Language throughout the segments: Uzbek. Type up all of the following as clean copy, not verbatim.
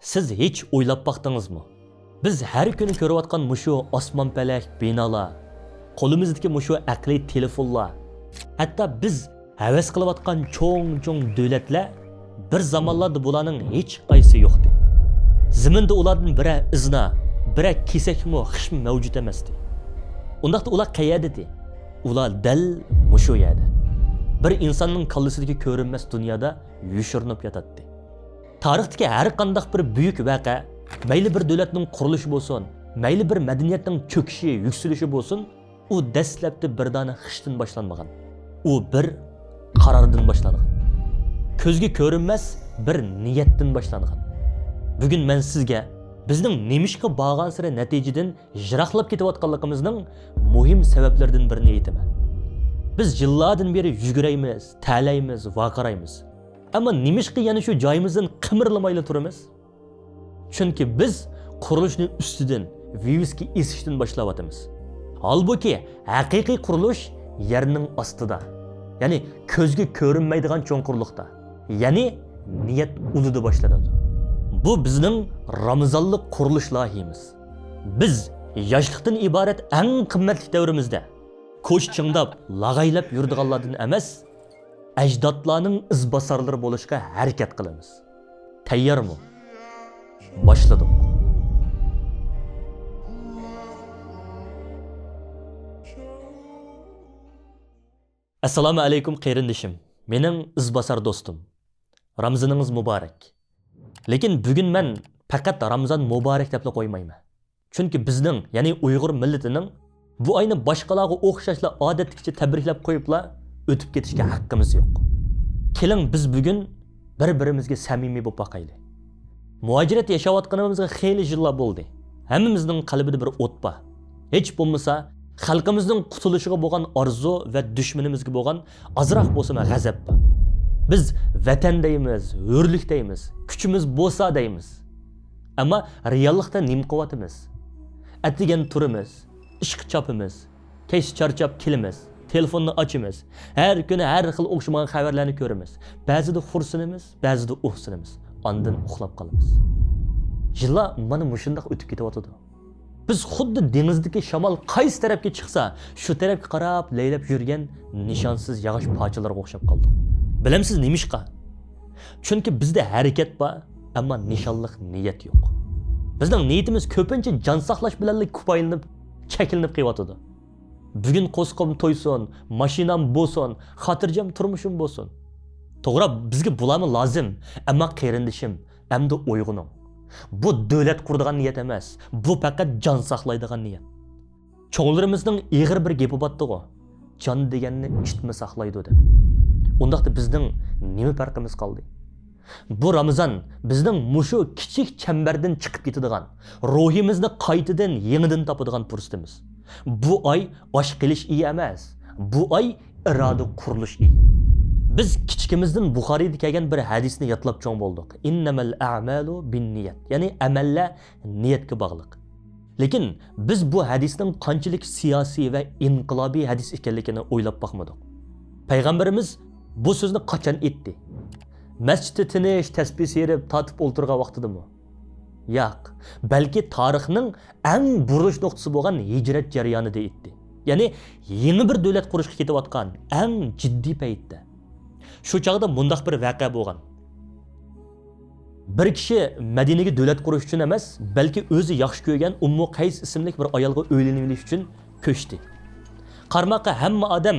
Siz hech o'ylab baqdingizmi? Biz har kuni ko'rayotgan mushu osmonpalak binolar, qo'limizdagi mushu aqliy telefonlar, hatto biz havas qilayotgan cho'ng davlatlar bir zamonlarda bularning hech qaysi yo'qdi. Ziminda ulardan biri izna, biri kesakmi, xishmi mavjud emasdi. Undaqda ular qayerda edi? Ular dal mushu yerda. Bir insonning qallasidagi ko'rinmas dunyoda yushirinib yotadi. Tarixdagi har qanday bir buyuk voqea, mayli bir davlatning qurilishi bo'lsin, mayli bir madaniyatning cho'kishi, yuksalishi bo'lsin, u dastlabda bir dona xishdan boshlanmagan. U bir qarordan boshlangan. Ko'zga ko'rinmas bir niyatdan boshlangan. Bugun men sizga bizning nemishqa borgan sira natijadan yiroqlab ketayotganligimizning muhim sabablaridan birini aytaman. Biz yillardan beri yuguraymiz, ta'laymiz, vaqaraymiz. Ammo nemishqa yana shu joyimizdan qimirlamayla turamiz? Chunki biz qurilishni ustidan, virusga esishdan boshlayapmiz. Halbuki haqiqiy qurilish yerning ostida, ya'ni ko'zga ko'rinmaydigan cho'nqurlikda, ya'ni niyat unida boshlanadi. Bu bizning Ramazonlik qurilish loyihamiz. Biz yoshlikdan iborat eng qimmatli davrimizda ko'sh chingdab, lag'aylab yurdiganlardan emas, ajdodlarning izbosarlari bo'lishga harakat qilamiz. Tayyormi? Boshladik. Assalomu alaykum qarindishim. Mening izbosar do'stim. Ramzaningiz muborak. Lekin bugun men faqat Ramazon muborak deb qo'ymayman. Chunki bizning, ya'ni Uyg'ur millatining bu oyni boshqalarga o'xshashla odatlikcha tabriklab qo'yiblar, o'tib ketishga haqqimiz yo'q. Keling biz bugun bir-birimizga samimiy bo'lib boqaylik. Muhojirat yashayotganimizga xeyli yillar bo'ldi. Hammamizning qalbida bir o't bor. Hech bo'lmasa xalqimizning qutulishiga bo'lgan orzu va dushmanimizga bo'lgan azroq bo'lsa g'azab bor. Biz vatan deymiz, hurlik deymiz, kuchimiz bo'lsa deymiz. Ammo reallikda nim qilyapmiz. Atigan turimiz, ishq chopimiz, kech charchab kelimiz, telefonni ochimiz. Har kuni har xil o'xshamagan xabarlarni ko'ramiz. Ba'zida xursinimiz, ba'zida uhsinimiz. Ondan uxlab qolamiz. Yillar mana mushundaq o'tib ketyapti. Biz xuddi dengizdagi shamol qaysi tarafga chiqsa, shu tarafga qarab laylab yurgan nishonsiz yog'och parchalarga o'xshab qoldik. Bilamsiz nemishqa? Chunki bizda harakat bor, ammo nishonliq niyat yo'q. Bizning niyatimiz ko'pincha jon saqlash bilan kupoylanib, chekilinib qo'yotdi. Bugun qo'sqim to'ysin, mashinam bo'lsin, xotirjam turmushim bo'lsin. To'g'ri, bizga bularni lozim, ammo qarindishim, hamda uyg'unim. Bu davlat quradigan niyat emas, bu faqat jon saqlaydigan niyat. Cho'nglarimizning ig'ir bir gapi botdi-ku. Jon deganni ishitma saqlaydi deb. Undaqda bizning nima farqimiz qoldi? Bu Ramazon bizning mushu kichik chambardan chiqib ketadigan, ruhimizni qaytadan yangidan topadigan fursatimiz. Bu oy osh qilish iyi emas. Bu oy iroda qurilish iyi. Biz kichikimizdan Buxoriyda kelgan bir hadisni yodlab cho'ng bo'ldik. Innamal a'malu binniyat. Ya'ni amallar niyatga bog'liq. Lekin biz bu hadisning qanchalik siyosiy va inqilobiy hadis ekanligini o'ylab boqmadik. Payg'ambarimiz bu so'zni qachon aytdi? Masjidda tinish, tasbih serib, tatib o'ltirgan vaqtidami? Yo'q, balki tarixning eng burilish nuqtasi bo'lgan hijrat jarayonida aytdi. Ya'ni yangi bir davlat qurishga ketayotgan eng jiddiy paytda. Shu chaqda mundaq bir voqea bo'lgan. Bir kishi Madinaga davlat qurish uchun emas, balki o'zi yaxshi ko'rgan Ummu Qays ismli bir ayolga uylanib uchun ko'chdi. Qarmoqqa hamma odam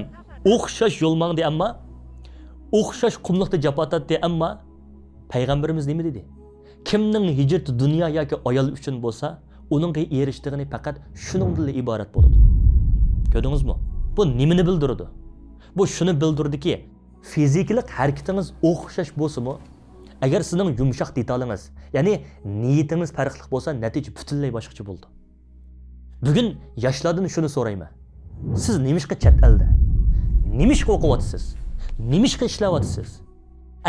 o'xshash yo'l mangdi, ammo o'xshash qumliqda japotatdi, ammo payg'ambarimiz nima dedi? Kimning hijrati dunyo yoki ayol uchun bo'lsa, uningga erishdigini faqat shuningdan iborat bo'ladi. Ko'rdingizmi? Bu nimani bildirdi? Bu shuni bildirdiki, fiziklik harakatingiz o'xshash bo'lsa-mu, agar sizning yumshoq detalingiz, ya'ni niyatingiz farqli bo'lsa, natija butunlay boshqacha bo'ldi. Bugun yoshlardan shuni so'rayman. Siz nemishqa chet elda? Nemishqa o'qiyapsiz? Nemishqa ishlayapsiz?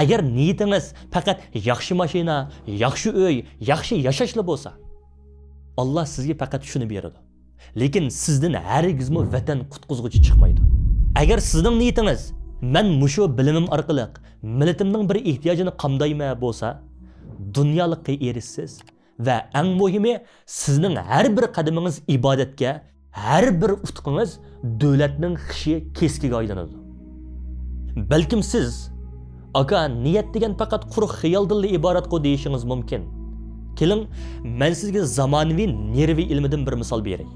Agar niyatingiz faqat yaxshi mashina, yaxshi uy, yaxshi yashashla bo'lsa, Alloh sizga faqat shuni beradi. Lekin sizdan hargizmi vatan qutqizg'uchi chiqmaydi. Agar sizning niyatingiz men mushu bilimim orqali millatimning bir ehtiyojini qamdayman bo'lsa, dunyolikqa erishsiz va eng muhimi sizning har bir qadamingiz ibodatga, har bir utqingiz davlatning xishi keskiga aylanadi. Balkim siz aka niyat degan faqat quruq xayoldan iborat qo deyishingiz mumkin. Keling, men sizga zamonaviy nervi ilmidan bir misol beray.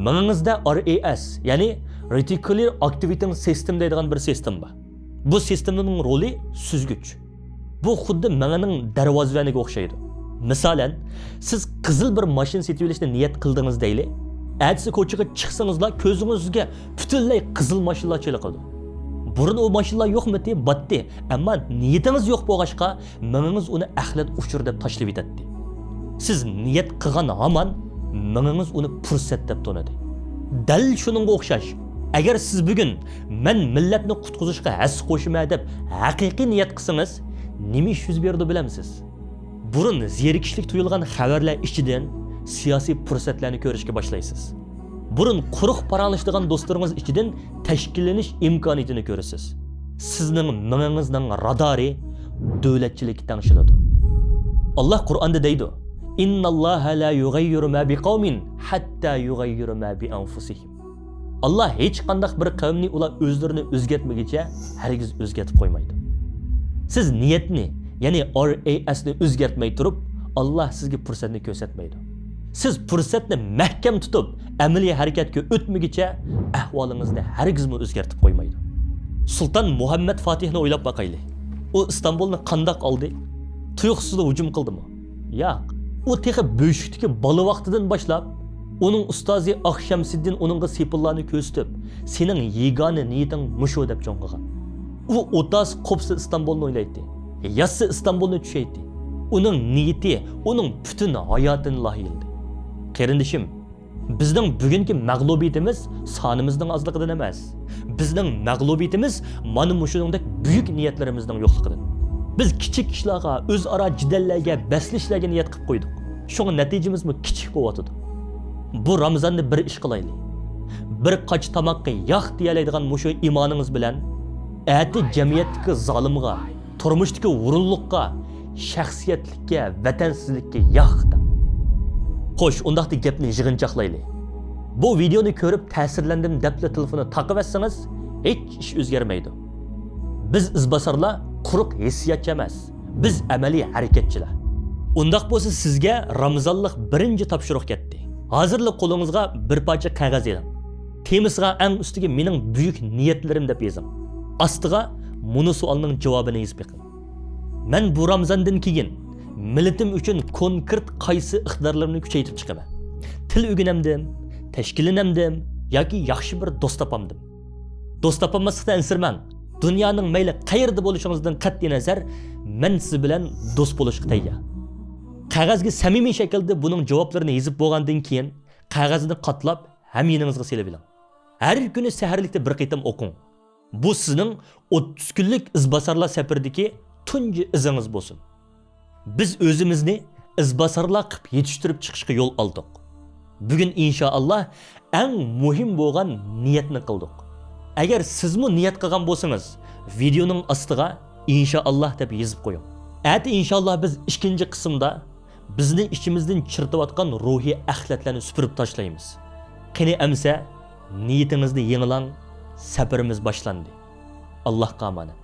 Mingingizda RAS, ya'ni Reticular Activating System deydigan bir sistem bor. Bu sistemning roli süzgüch. Bu xuddi mingning darvozavaniga o'xshaydi. Masalan, siz qizil bir mashina setib olishni niyat qildingiz deyli. Ertasi ko'chaga chiqsangizlar ko'zingizga butunlay qizil mashinalar chiliqadi. Burun o mashinalar yo'qmi deb batdi, ammo niyatingiz yo'q bo'lg'achqa mingingiz uni axlat uchur deb tashlab etadi. Siz niyat qilgan hamon mingingiz uni fursat deb to'nadi. Dal shuningga o'xshash. Agar siz bugun men millatni qutqizishga has qo'shima deb haqiqiy niyat qilsangiz, nima ish yuz berdi bilamsiz? Burun zerikishlik tuyulgan xabarlar ichidan siyosiy fursatlarni ko'rishga boshlaysiz. Burun quruq paranglashadigan do'stlaringiz ichidan tashkillanish imkoniyatini ko'rasiz. Sizning mingingizning radari davlatchilikka tangshiladi. Alloh Qur'onda deydi: "Innalloha la yughayyiru ma biqawmin hatta yughayyiru ma bi anfusihim." Allah hech qanday bir qavmni ular o'zlarini o'zgartmaguncha hargiz o'zgartib qo'ymaydi. Siz niyatni, ya'ni RASni o'zgartmay turib, Allah sizga fursatni ko'rsatmaydi. Siz fursatni mahkam tutib, amaliy harakatga o'tmaguncha ahvolingizni hargiz o'zgartib qo'ymaydi. Sultan Muhammad Fatihni o'ylab boqaylik. U Istanbulni qandoq oldi? Tuyuqsiz hujum qildimi? Yo'q. U texi bo'shlikdagi bola vaqtidan boshlab onun ustozi Axshamsiddin onunga sepillarni ko'rsatib, sening yegona niyating mushu deb cho'nqigan. U otas qopsi Istanbulni o'ylaydi. Yassi Istanbulni tushaydi. Uning niyati, uning butun hayotini lohiyildi. Qarindishim, bizning bugungi mag'lubiyatimiz sonimizning ozligidan emas. Bizning mag'lubiyatimiz mana mushuningdek buyuk niyatlarimizning yo'qligidan. Biz kichik ishlarga, o'zaro jidallarga, baslishlarga niyat qilib qo'ydik. Shunga natijamiz kichik bo'lyotdi. Bu Ramazonni bir ish qilaylik. Bir qoch tamoqqa yo'q deyalaydigan mushu imoningiz bilan ati jamiyatdagi zolimga, turmushdagi urunliqqa, shaxsiyatlikka, vatansizlikka yo'q. Xo'sh, undaqda gapni yig'inchoqlaylik. Bu videoni ko'rib ta'sirlandim deb telefonni taqib etsangiz, hech ish o'zgarmaydi. Biz izbosarlar quruq hissiyotchi emas. Biz amaliy harakatchilar. Undaq bo'lsa sizga Ramazonlik birinchi topshiriq ketdi. Hozirlik qo'lingizga bir parcha qog'oz eling. Temisiga eng ustiga mening buyuk niyatlarim deb yozing. Ostiga muni savolning javobini yozib beqing. Men bu Ramazondan keyin millatim uchun konkret qaysi iqtidorlarni kuchaytirib chiqaman. Til o'rganamdim, tashkillanamdim yoki yaxshi bir do'st topamdim. Do'st topolmaslikdan insirmang. Dunyoning mayli qayerda bo'lishingizdan qat'iy nazar, men siz bilan do'st bo'lishga tayyor. Qog'ozga samimiy shaklda buning javoblarini yozib bo'lgandan keyin qog'ozni qatlab haminingizga selib oling. Har kuni saharlikda bir qitim o'qing. Bu sizning 30 kunlik izbosarlar safiridagi tunji izingiz bo'lsin. Biz o'zimizni izbosarlar qilib yetishtirib chiqishga yo'l oldik. Bugun inshaalloh eng muhim bo'lgan niyatni qildik. Agar sizmi niyat qilgan bo'lsangiz, videoning ostiga inshaalloh deb yozib qo'ying. Ati inshaalloh biz ikkinchi qismda bizni ichimizdan chirtayotgan ruhiy axlatlarni supurib tashlaymiz. Qani amsa niyatingizni yangilang, sabrimiz boshlandi. Allohga omonat.